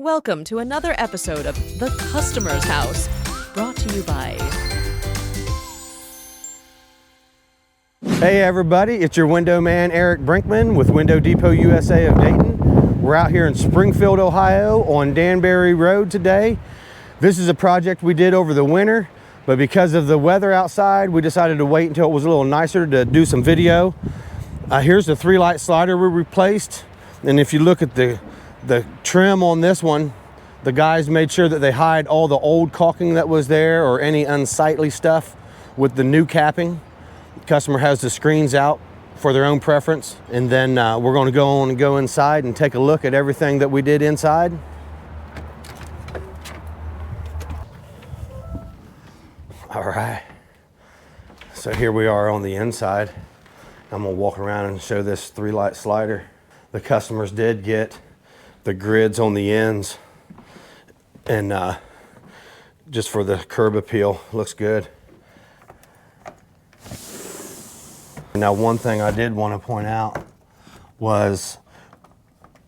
Welcome to another episode of The Customer's House, brought to you by... Hey everybody, it's your window man Eric Brinkman with Window Depot USA of Dayton. We're out here in Springfield, Ohio on Danbury Road today. This is a project we did over the winter, but because of the weather outside, we decided to wait until it was a little nicer to do some video. Here's the 3-light slider we replaced, and if you look at the trim on this one, the guys made sure that they hide all the old caulking that was there or any unsightly stuff with the new capping. The customer has the screens out for their own preference, and then we're going to go inside and take a look at everything that we did inside. All right, so here we are on the inside. I'm gonna walk around and show this 3-light slider. The customers did get the grids on the ends, and just for the curb appeal, looks good. Now, one thing I did want to point out was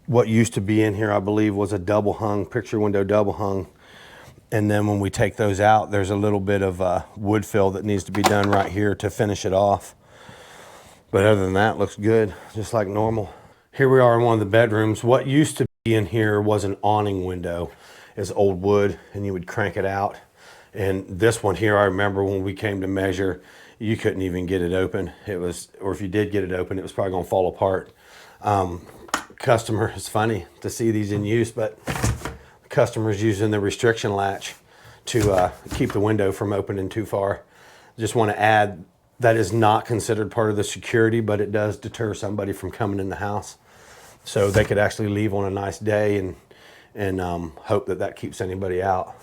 what used to be in here, I believe, was a double hung, picture window double hung. And then when we take those out, there's a little bit of wood fill that needs to be done right here to finish it off. But other than that, it looks good, just like normal. Here we are in one of the bedrooms. What used to be in here was an awning window. It's old wood, and you would crank it out. And this one here, I remember when we came to measure, you couldn't even get it open. It was, or if you did get it open, it was probably gonna fall apart. Customer, it's funny to see these in use, but the customer's using the restriction latch to keep the window from opening too far. Just wanna add, that is not considered part of the security, but it does deter somebody from coming in the house. So they could actually leave on a nice day and hope that that keeps anybody out.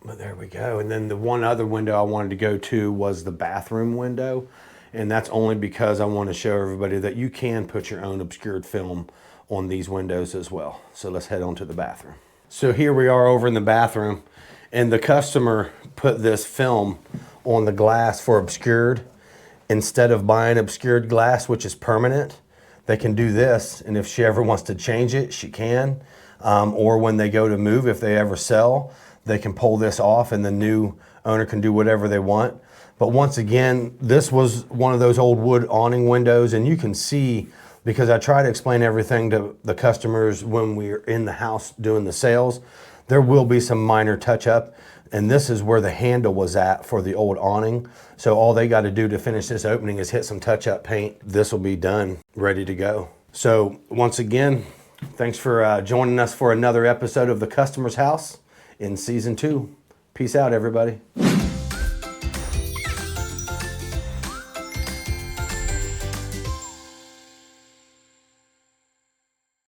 But there we go. And then the one other window I wanted to go to was the bathroom window. And that's only because I want to show everybody that you can put your own obscured film on these windows as well. So let's head on to the bathroom. So here we are over in the bathroom, and the customer put this film on the glass for obscured. Instead of buying obscured glass, which is permanent, they can do this. And if she ever wants to change it, she can. Or when they go to move, if they ever sell, they can pull this off and the new owner can do whatever they want. But once again, this was one of those old wood awning windows, and you can see, because I try to explain everything to the customers when we're in the house doing the sales, there will be some minor touch up, and this is where the handle was at for the old awning. So all they got to do to finish this opening is hit some touch up paint. This will be done, ready to go. So once again, thanks for joining us for another episode of The Customer's House in season 2. Peace out, everybody.